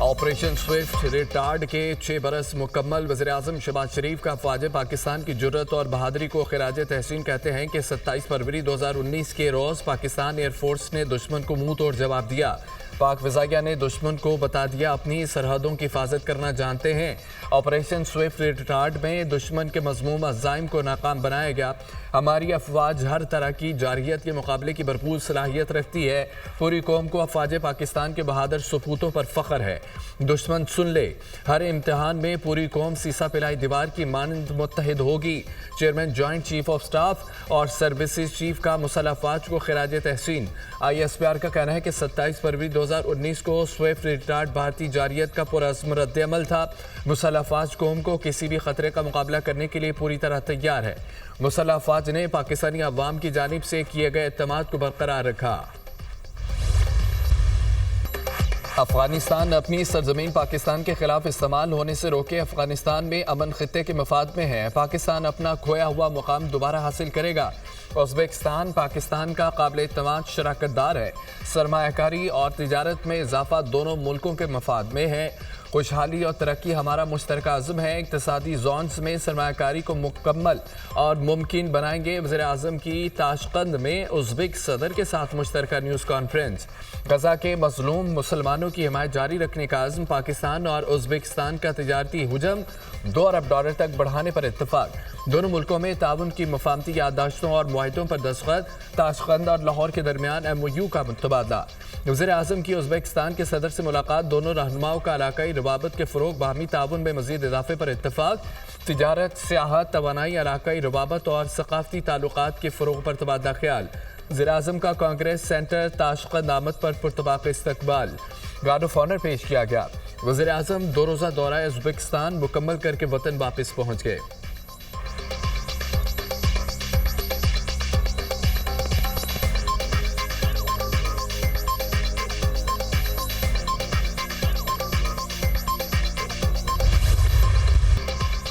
Operation Swift retard के 6 बरस मुकम्मल। वज़ीर-ए-आज़म शहबाज शरीफ का ख्वाजा पाकिस्तान की जुर्रत और बहादुरी को खिराज तहसीन कहते हैं कि 27 फरवरी 2019 के रोज़ पाकिस्तान एयरफोर्स ने दुश्मन को मुंह तोड़ जवाब दिया। पाक फ़िज़ाइया ने दुश्मन को बता दिया अपनी सरहदों की हिफाजत करना जानते हैं। ऑपरेशन स्विफ्ट रिटार्ड में दुश्मन के मज़मूम अज़ाइम को नाकाम बनाया गया। हमारी अफवाज हर तरह की जारहियत के मुकाबले की भरपूर सलाहियत रखती है। पूरी कौम को अफवाज पाकिस्तान के बहादुर सपूतों पर फ़ख्र है। दुश्मन सुन ले, हर इम्तिहान में पूरी कौम सीसा पिलाई दीवार की मानंद मुत्तहिद होगी। Chairman joint chief of staff और सर्विसेज चीफ का मुसल्लह अफवाज को खिराज तहसीन। ISPR का कहना है कि 27 फरवरी 2019 को स्विफ्ट रिटार्ड भारतीय जारहियत का पुरअज़्म रद्द-ए-अमल था। मुसल्लह अफवाज कौम को किसी भी खतरे का मुकाबला करने के लिए पूरी तरह तैयार है। मुसल्लह अफवाज ने पाकिस्तानी अवाम की जानिब से किए गए एतमाद को बरकरार रखा। अफगानिस्तान अपनी सरजमीन पाकिस्तान के खिलाफ इस्तेमाल होने से रोके। अफगानिस्तान में अमन खित्ते के मफाद में है। पाकिस्तान अपना खोया हुआ मुकाम दोबारा हासिल करेगा। उज़्बेकिस्तान पाकिस्तान का काबिल एतमाद शराकतदार है। सरमायाकारी और तिजारत में इजाफा दोनों मुल्कों के मफाद में है। खुशहाली और तरक्की हमारा मुश्तरका अज़्म है। इक़्तिसादी ज़ोन्स में सरमायाकारी को मुकम्मल और मुमकिन बनाएंगे। वज़ीर-ए-आज़म की ताशकंद में उज़्बेक सदर के साथ मुश्तरका न्यूज़ कॉन्फ्रेंस। गज़ा के मज़लूम मुसलमानों की हिमायत जारी रखने का अज़्म। पाकिस्तान और उज़्बेकिस्तान का तिजारती हुजम $2 अरब तक बढ़ाने पर इत्तफ़ाक़। दोनों मुल्कों में ताउन की मफ़ाहमती याददाश्तों और मुआहिदों पर दस्तखत। ताशकंद और लाहौर के दरमियान MOU का तबादला। वज़ीर-ए-आज़म की उज़्बेकिस्तान के सदर से मुलाकात। दोनों रहनुमाओं का इलाकाई रवाबत के फ़रोग़, बाहमी ताउन में मज़ीद इजाफ़े पर इत्तफ़ाक़। तिजारत, सियाहत, तवानाई, इलाकाई रवाबत और सक़ाफ़ती ताल्लुक़ात के फ़रोग़ पर तबादला ख़याल। वज़ीर-ए-आज़म का कांग्रेस सेंटर ताशकंद आमद पर पुरतबाक़ इस्तक़बाल। गार्ड ऑफ ऑनर पेश किया गया। वज़ीर-ए-आज़म 2 रोज़ा दौरा उज़्बेकिस्तान मुकम्मल करके वतन वापस पहुँच गए।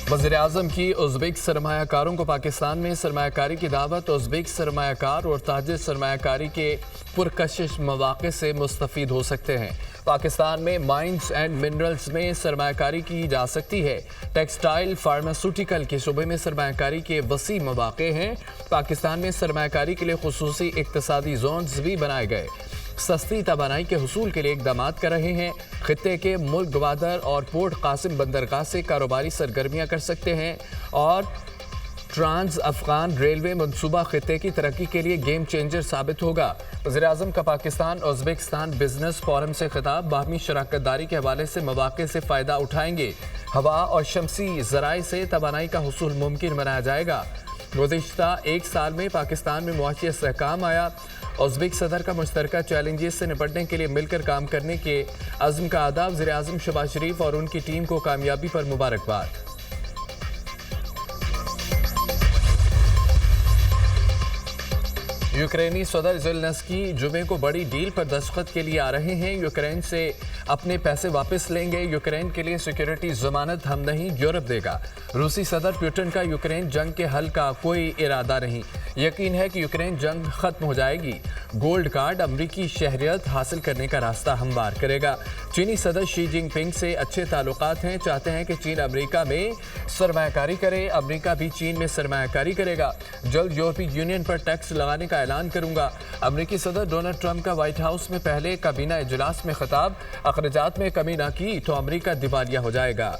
वज़ीर-ए-आज़म की उज़्बेक सरमायाकारों को पाकिस्तान में सरमायाकारी की दावत। उज़्बेक सरमायाकार और ताजिर सरमायाकारी के पुरकशिश मौक़े से मुस्तफ़ीद हो सकते हैं। पाकिस्तान में माइंस एंड मिनरल्स में सरमायाकारी की जा सकती है। टेक्सटाइल, फार्मास्यूटिकल के शोबे में सरमायाकारी के वसी मौक़े हैं। पाकिस्तान में सरमायाकारी के लिए खुसूसी इक़्तिसादी जोन्स भी बनाए गए। सस्ती तवानाई के हुसूल के लिए इक़दाम कर रहे हैं। खित्ते के मुल्क गवादर और पोर्ट कासिम बंदरगाह से कारोबारी सरगर्मियाँ कर सकते हैं और ट्रांस अफ़गान रेलवे मनसूबा खित्ते की तरक्की के लिए गेम चेंजर साबित होगा। वज़ीर-ए-आज़म का पाकिस्तान उज़्बेकिस्तान बिजनेस फोरम से खिताब। बाहमी शराकतदारी के हवाले से मौक़े से फ़ायदा उठाएंगे। हवा और शमसी ज़राए से तवानाई का हुसूल मुमकिन बनाया जाएगा। गुज़िश्ता 1 साल में पाकिस्तान में मुआशी इस्तेहकाम आया। उज़्बेक सदर का मुश्तरका चैलेंजेस से निपटने के लिए मिलकर काम करने के अज़्म का आदा। वज़ीर-ए-आज़म शहबाज शरीफ और उनकी टीम को कामयाबी पर मुबारकबाद। यूक्रेनी सदर ज़ेलेंस्की जुमे को बड़ी डील पर दस्तखत के लिए आ रहे हैं। यूक्रेन से अपने पैसे वापस लेंगे। यूक्रेन के लिए सिक्योरिटी ज़मानत हम नहीं, यूरोप देगा। रूसी सदर पुतिन का यूक्रेन जंग के हल का कोई इरादा नहीं। यकीन है कि यूक्रेन जंग खत्म हो जाएगी। गोल्ड कार्ड अमरीकी शहरियत हासिल करने का रास्ता हमवार करेगा। चीनी सदर शी जिनपिंग से अच्छे ताल्लुकात हैं। चाहते हैं कि चीन अमरीका में सरमायाकारी करे, अमरीका भी चीन में सरमायाकारी करेगा। जल्द यूरोपीय यूनियन पर टैक्स लगाने का ऐलान करूंगा। अमरीकी सदर डोनाल्ड ट्रंप का व्हाइट हाउस में पहले काबीना इजलास में खिताब। अखराजात में कमी ना की तो अमरीका दिवालिया हो जाएगा।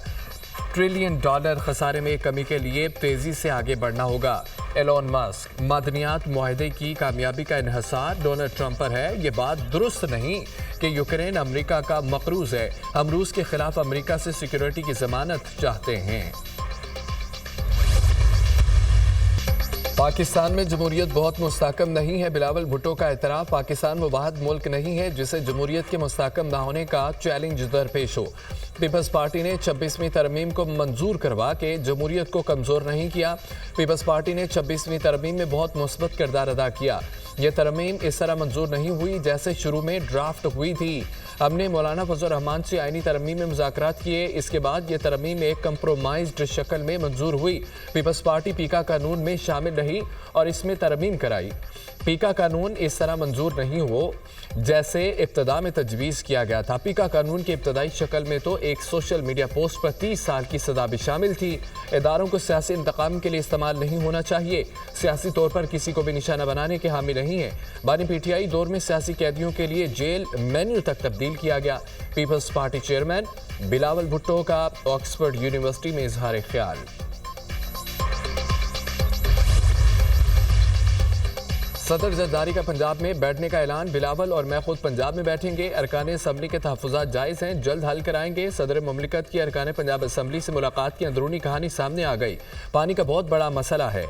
$1 ट्रिलियन खसारे में कमी के लिए तेजी से आगे बढ़ना होगा। एलोन मस्क, मादनियात मुआहदे की कामयाबी का इन्हिसार डोनाल्ड ट्रंप पर है। ये बात दुरुस्त नहीं कि यूक्रेन अमरीका का मकरूज है। हम रूस के खिलाफ अमरीका से सिक्योरिटी की जमानत चाहते हैं। पाकिस्तान में जमहूरियत बहुत मुस्तहकम नहीं है। बिलावल भुट्टो का एतराफ़। पाकिस्तान वो वाहिद मुल्क नहीं है जिसे जमहूरियत के मुस्तहकम ना होने का चैलेंज दरपेश हो। पीपल्स पार्टी ने 26वीं तरमीम को मंजूर करवा के जमहूरियत को कमज़ोर नहीं किया। पीपल्स पार्टी ने 26वीं तरमीम में बहुत मुस्बत किरदार अदा किया। ये तरमीम इस तरह मंजूर नहीं हुई जैसे शुरू में ड्राफ्ट हुई थी। हमने मौलाना फजल रहमान से आईनी तरमीम में मुज़ाकरात किए। इसके बाद ये तरमीम एक कंप्रोमाइज्ड शक्ल में मंजूर हुई। पीपल्स पार्टी पीका कानून में शामिल रही और इसमें तरमीम कराई। पीका कानून इस तरह मंजूर नहीं हो जैसे इब्तदा में तजवीज़ किया गया था। पीका कानून की इब्तदाई शक्ल में तो एक सोशल मीडिया पोस्ट पर 30 साल की सजा भी शामिल थी। इदारों को सियासी इंतकाम के लिए इस्तेमाल नहीं होना चाहिए। सियासी तौर पर किसी को भी निशाना बनाने के हामी नहीं है। बानी पीटीआई दौर में सियासी कैदियों के लिए जेल मेन्यू तक तब्दील किया गया। Peoples Party chairman Bilawal Bhutto का ऑक्सफोर्ड यूनिवर्सिटी में इजहार ख्याल। सदर जरदारी का पंजाब में बैठने का ऐलान। बिलावल और मैं खुद पंजाब में बैठेंगे। अरकान असम्बली के तहफ़्फ़ुज़ात जायज़ हैं, जल्द हल कराएंगे। सदर मुमलिकत की अरकान पंजाब असम्बली से मुलाकात की अंदरूनी कहानी सामने आ गई। पानी का बहुत बड़ा मसला है।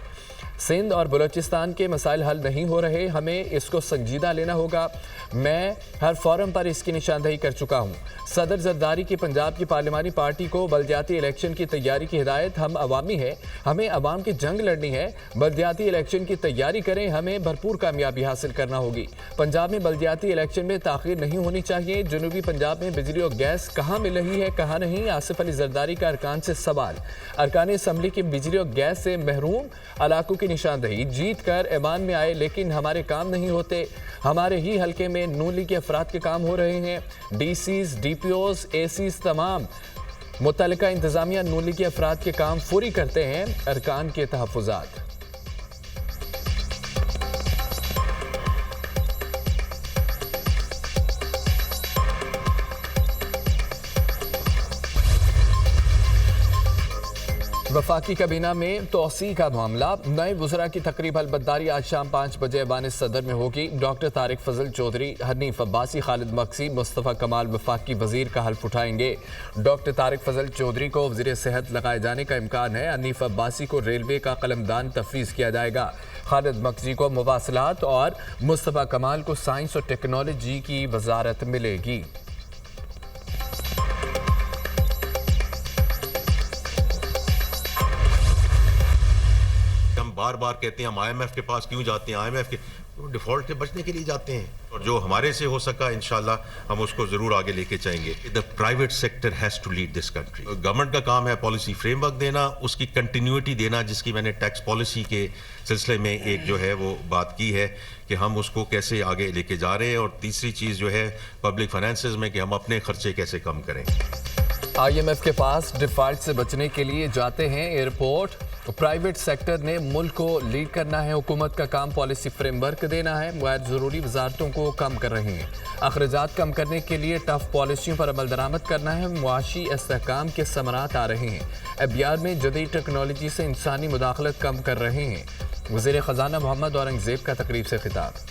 सिंध और बलूचिस्तान के मसाइल हल नहीं हो रहे, हमें इसको संजीदा लेना होगा। मैं हर फोरम पर इसकी निशानदेही कर चुका हूँ। सदर जरदारी की पंजाब की पार्लिमानी पार्टी को बल्दियाती इलेक्शन की तैयारी की हिदायत। हम अवामी हैं, हमें अवाम की जंग लड़नी है। बल्दियाती इलेक्शन की तैयारी करें, हमें भरपूर कामयाबी हासिल करना होगी। पंजाब में बल्दियाती इलेक्शन में ताख़ीर नहीं होनी चाहिए। जनूबी पंजाब में बिजली और गैस कहाँ मिल रही है, कहाँ नहीं। आसिफ अली जरदारी का अरकान से सवाल। अरकान असम्बली की बिजली और गैस से महरूम इलाकों की निशानदेही। जीत कर ऐवान में आए लेकिन हमारे काम नहीं होते। हमारे ही हल्के में नून लीग के अफराद के काम हो रहे हैं। डीसीज, डीपीओज, एसीज तमाम मुतल्लिका इंतजामिया नून लीग के अफराद के काम पूरी करते हैं। अरकान के तहफ़्फ़ुज़ात। वफाकी काबीना में तोसी का मामला। नए वज़रा की तकरीब अलबद्दारी आज शाम 5 बजे ऐवान सदर में होगी। डॉक्टर तारिक फजल चौधरी, हनीफ अब्बासी, खालिद मक्सी, मुस्तफ़ा कमाल वफाकी वजीर का हल्फ उठाएंगे। डॉक्टर तारिक फजल चौधरी को वज़ीर सेहत लगाए जाने का इम्कान है। हनीफ अब्बासी को रेलवे का कलमदान तफवीज़ किया जाएगा। खालिद मक्सी को मवासलात और मुस्तफ़ा कमाल को साइंस और टेक्नोलॉजी की वजारत मिलेगी। बार बार कहते हैं हम आईएमएफ के पास क्यों जाते हैं, आईएमएफ के डिफॉल्ट से बचने के लिए जाते हैं और जो हमारे से हो सका इंशाल्लाह हम उसको जरूर आगे लेके जाएंगे। The private sector has to lead this country. Government का काम है पॉलिसी फ्रेमवर्क देना, उसकी कंटिन्यूटी देना, जिसकी मैंने टैक्स पॉलिसी के सिलसिले में एक जो है वो बात की है कि हम उसको कैसे आगे लेके जा रहे हैं। और तीसरी चीज़ जो है पब्लिक फाइनेंसेस में कि हम अपने खर्चे कैसे कम करें। आईएमएफ के पास डिफॉल्ट से बचने के लिए जाते हैं एयरपोर्ट। प्राइवेट सेक्टर ने मुल्क को लीड करना है। हुकूमत का काम पॉलिसी फ्रेमवर्क देना है। गैर ज़रूरी वजारतों को कम कर रहे हैं। अखराजात कम करने के लिए टफ पॉलिसियों पर अमल दरामद करना है। मुआशी इस्तेहकाम के समरात आ रहे हैं। अबियार में जदीद टेक्नोलॉजी से इंसानी मुदाखलत कम कर रहे हैं। वज़ीर ख़जाना मोहम्मद औरंगज़ेब का तकरीब से खिताब।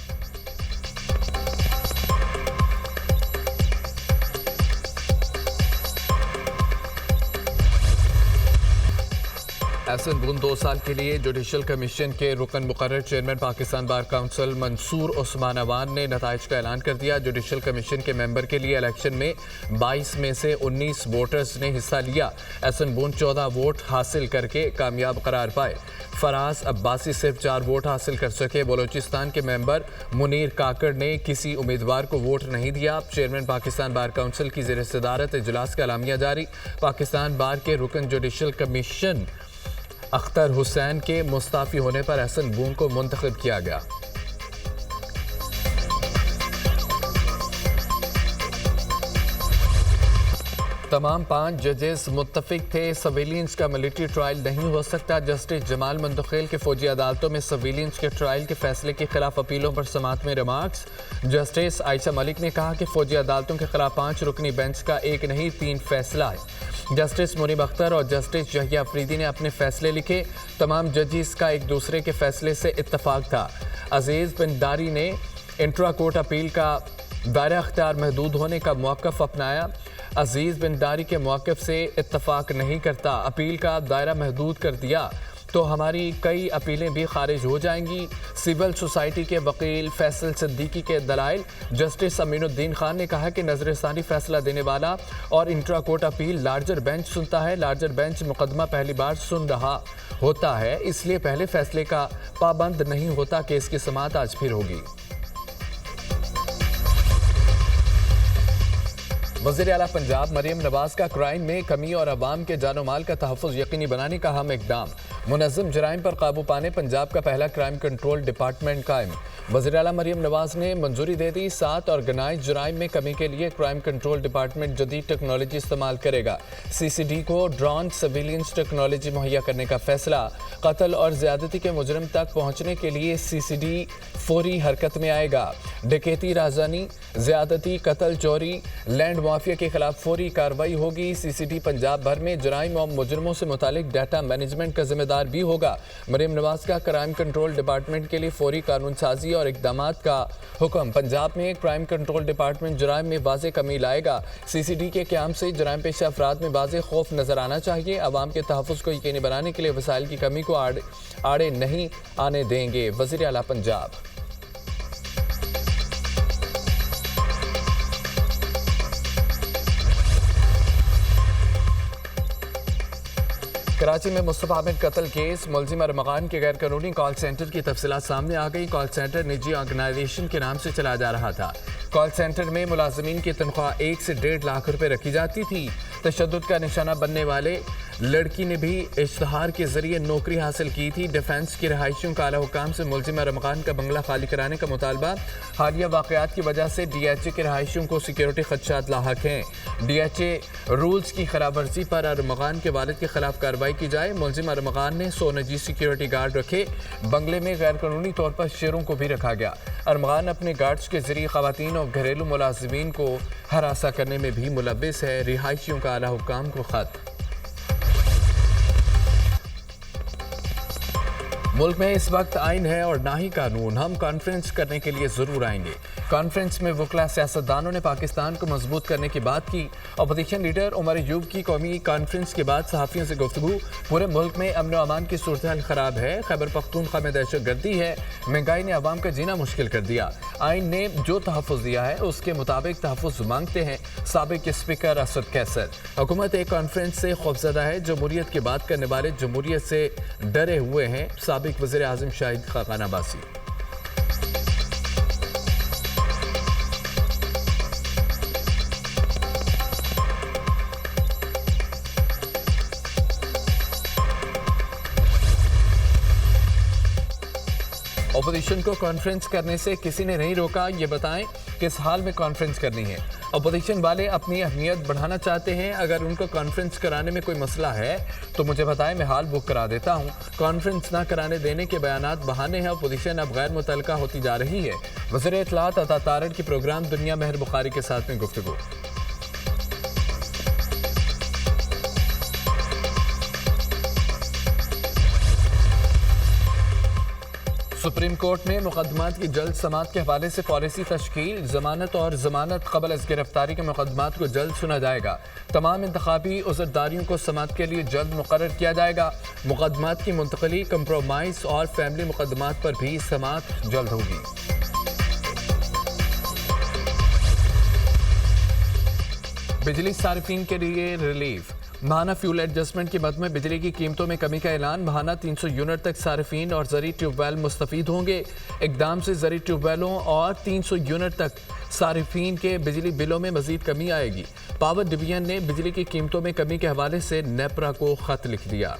एहसन बुन 2 साल के लिए जुडिशल कमीशन के रुकन मुकर्रर chairman Pakistan Bar Council Mansoor Usman Awan ने नताइज का ऐलान कर दिया। जुडिशल कमीशन के मेंबर के लिए इलेक्शन में 22 में से 19 वोटर्स ने हिस्सा लिया। एहसन बुन 14 वोट हासिल करके कामयाब करार पाए। फराज अब्बासी सिर्फ 4 वोट हासिल कर सके। बलोचिस्तान के मेंबर मुनीर काकड़ ने किसी उम्मीदवार को वोट नहीं दिया। चेयरमैन पाकिस्तान बार काउंसिल की ज़ेर सदारत इजलास का एलामिया जारी। पाकिस्तान बार के रुकन जुडिशल कमीशन अख्तर हुसैन के मुस्ताफ़ी होने पर एहसन बून को मुंतखब किया गया। तमाम 5 जजेस मुत्तफिक थे सिविलियंस का मिलिट्री ट्रायल नहीं हो सकता। जस्टिस जमाल मंदखेल के फौजी अदालतों में सिविलियंस के ट्रायल के फैसले के खिलाफ अपीलों पर समाअत में रिमार्क्स। जस्टिस आयशा मलिक ने कहा कि फौजी अदालतों के खिलाफ 5 रुकनी बेंच का एक नहीं 3 फैसला है। जस्टिस मुनीब अख्तर और जस्टिस यहिया अफरीदी ने अपने फैसले लिखे। तमाम जजेस का एक दूसरे के फैसले से इत्तफाक था। अजीज बिन दारी ने इंट्रा कोर्ट अपील का दायरा अख्तियार महदूद होने का मौक़िफ़ अपनाया। अजीज बिन दारी के मौक़िफ़ से इत्तफाक नहीं करता, अपील का दायरा महदूद कर दिया। तो हमारी कई अपीलें भी खारिज हो जाएंगी। सिविल सोसाइटी के वकील फैसल सिद्दीकी के दलाइल। जस्टिस अमीनुद्दीन खान ने कहा कि नजरसानी फैसला देने वाला और intra court appeal larger bench सुनता है। लार्जर बेंच मुकदमा पहली बार सुन रहा होता है, इसलिए पहले फैसले का पाबंद नहीं होता। केस की समाअत आज फिर होगी। वज़ीर आला पंजाब मरियम नवाज का क्राइम में कमी और अवाम के जानो माल का तहफ़्फ़ुज़ यकीनी बनाने का अहम इक़दाम। मुनज़्ज़म जराइम पर काबू पाने पंजाब का पहला क्राइम कंट्रोल डिपार्टमेंट कायम। वज़ीर आला मरियम नवाज ने मंजूरी दे दी। 7 ऑर्गेनाइज जराइम में कमी के लिए क्राइम कंट्रोल डिपार्टमेंट जदीद टेक्नोलॉजी इस्तेमाल करेगा। CCD को ड्रोन सर्विलेंस टेक्नोलॉजी मुहैया करने का फैसला। कत्ल और ज़्यादती के मुजरिम तक पहुँचने के लिए CCD फौरी हरकत में आएगा। डकैती, राजधानी, ज़्यादती, कत्ल, चोरी, लैंड माफिया के खिलाफ फौरी कार्रवाई होगी। CCD पंजाब भर में जराइम और मुजरिमों से मुतालिक डाटा मैनेजमेंट का जिम्मेदार भी होगा। मरियम नवाज का क्राइम कंट्रोल डिपार्टमेंट के लिए फौरी कानून साजी और इकदामात का हुक्म। पंजाब में क्राइम कंट्रोल डिपार्टमेंट जराइम में वाज़े कमी लाएगा। CCD के क़याम से जराइम पेशा अफराद में वाज़े खौफ नजर आना चाहिए। अवाम के तहफ़्फ़ुज़ को यकीनी बनाने के लिए वसाइल की कमी को आड़े नहीं आने देंगे। वज़ीर आला पंजाब। कराची में मुस्तफा अहमद कत्ल केस, मुलजिम अरमगान के गैर कानूनी कॉल सेंटर की तफसीलात सामने आ गई। कॉल सेंटर निजी ऑर्गेनाइजेशन के नाम से चलाया जा रहा था। कॉल सेंटर में मुलाजमीन की तनख्वाह 1 से 1.5 लाख रुपए रखी जाती थी। तशद्दुद का निशाना बनने वाले लड़की ने भी इश्तहार के जरिए नौकरी हासिल की थी। डिफेंस की रहायशियों का आला हुकाम से मुलजिम अरमगान का बंगला खाली कराने का मुतालबा। हालिया वाक़यात की वजह से DHA के रहायशियों को सिक्योरिटी खदशात लाहक हैं। DHA रूल्स की खिलाफ वर्जी पर अरमगान के वालिद के खिलाफ कार्रवाई की जाए। मुलजिम अरमगान ने 100 निजी सिक्योरिटी गार्ड रखे। बंगले में गैर कानूनी तौर पर शेरों को भी रखा गया। अरमगान अपने गार्ड्स के जरिए खवातीन और घरेलू मुलाजिमीन को हरासा करने में भी मुलव्विस है। रिहायशियों का आला हुकाम को खत। मुल्क में इस वक्त आइन है और ना ही कानून। हम कॉन्फ्रेंस करने के लिए जरूर आएंगे। कॉन्फ्रेंस में वकला सियासतदानों ने पाकिस्तान को मजबूत करने की बात की। अपोजिशन लीडर उमर अयूब की कौमी कॉन्फ्रेंस के बाद सहाफ़ियों से गुफ्तगू। पूरे मुल्क में अमन व अमान की सूरत हाल खराब है। खैबर पख्तूनख्वा में दहशत गर्दी है। महंगाई ने अवाम का जीना मुश्किल कर दिया। आइन ने जो तहफ़्फ़ुज़ दिया है उसके मुताबिक तहफ़्फ़ुज़ मांगते हैं साबिक स्पीकर असद कैसर। हुकूमत एक कॉन्फ्रेंस से खौफजदा है। जमहूरियत की बात करने वाले जमहूरियत से डरे हुए हैं। साबिक वज़ीर आज़म शाहिद खाकान अब्बासी। अपोजिशन को कॉन्फ्रेंस करने से किसी ने नहीं रोका। ये बताएं किस हाल में कॉन्फ्रेंस करनी है। अपोजिशन वाले अपनी अहमियत बढ़ाना चाहते हैं। अगर उनको कॉन्फ्रेंस कराने में कोई मसला है तो मुझे बताएं, मैं हाल बुक करा देता हूं। कॉन्फ्रेंस ना कराने देने के बयानात बहाने हैं। अपोजिशन अब गैर मुतल्लका होती जा रही है। वज़ीर इत्तलात अता तारड़ की प्रोग्राम दुनिया मेहर बुखारी के साथ में गुफ्तगू। सुप्रीम कोर्ट ने मुकदमात की जल्द समाअत के हवाले से पॉलिसी तश्कील। जमानत और जमानत कबल अज़ गिरफ्तारी के मुकदमात को जल्द सुना जाएगा। तमाम इंतखाबी उज़रदारियों को समाअत के लिए जल्द मुकर्रर किया जाएगा। मुकदमात की मुंतकली, कंप्रोमाइज़ और फैमिली मुकदमात पर भी समाअत जल्द होगी। बिजली सार्फिन के लिए रिलीफ। महाना फ्यूल एडजस्टमेंट के मद में बिजली की कीमतों में कमी का ऐलान। महाना 300 यूनिट तक सार्फिन और ज़री ट्यूबवेल मुस्तफ़ीद होंगे। इकदाम से ज़री ट्यूबवेलों और 300 यूनिट तक सार्फिन के बिजली बिलों में मजीद कमी आएगी। पावर डिवीजन ने बिजली की कीमतों में कमी के हवाले से नेपरा को खत लिख दिया।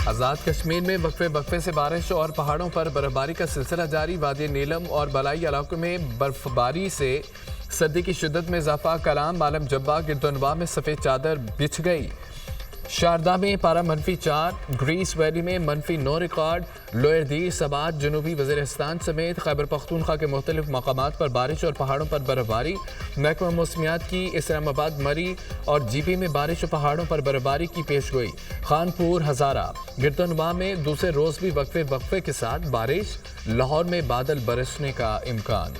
आज़ाद कश्मीर में वक्फे से बारिश और पहाड़ों पर बर्फबारी का सिलसिला जारी। वादी नीलम और बलाई इलाकों में बर्फबारी से सर्दी की शिद्दत में इजाफा। कलाम, आलम जब्बा, गिरदोनवा में सफ़ेद चादर बिछ गई। शारदा में पारा -4, ग्रीस वैली में -9 रिकॉर्ड। लोअर दीर, सबात, जनूबी वज़ीरिस्तान समेत खैबर पख्तूनख्वा के मुख्तलिफ मकामात पर बारिश और पहाड़ों पर बर्फबारी। महकमा मौसमियात की इस्लामाबाद, मरी और जीबी में बारिश और पहाड़ों पर बर्फबारी की पेशगोई। खानपुर, हज़ारा, गिरदोनवा में दूसरे रोज़ भी वक्फे के साथ बारिश। लाहौर में बादल बरसने का इम्कान।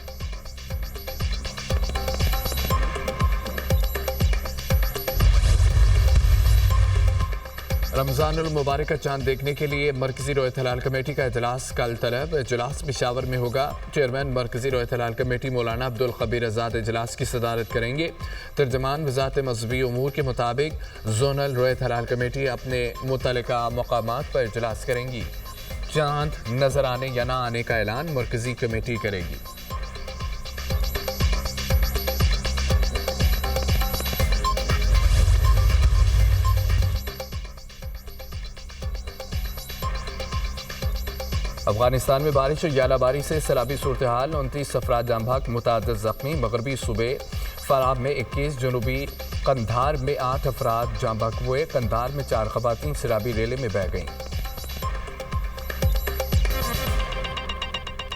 रमजानुल मुबारक का चांद देखने के लिए मरकजी रोयत हलाल कमेटी का इजलास कल तलब। इजलास पेशावर में होगा। चेयरमैन मरकजी रोयत हलाल कमेटी मौलाना अब्दुल खबीर आज़ाद इजलास की सदारत करेंगे। तर्जमान वज़ारत मज़हबी उमूर के मुताबिक जोनल रोयत हलाल कमेटी अपने मुतल्लिका मकामात पर इजलास करेंगी। चांद नजर आने या ना आने का ऐलान मरकजी कमेटी करेगी। अफगानिस्तान में बारिश और यालाबारी से सैलाबी सूरत हाल। 29 अफराद जाम बहक, मुतअद्दिद जख्मी। मगरबी सूबे फराब में 21, जनूबी कंधार में 8 अफराद जाम बहक हुए। कंधार में 4 खवातीन सैलाबी रेले में बह गईं।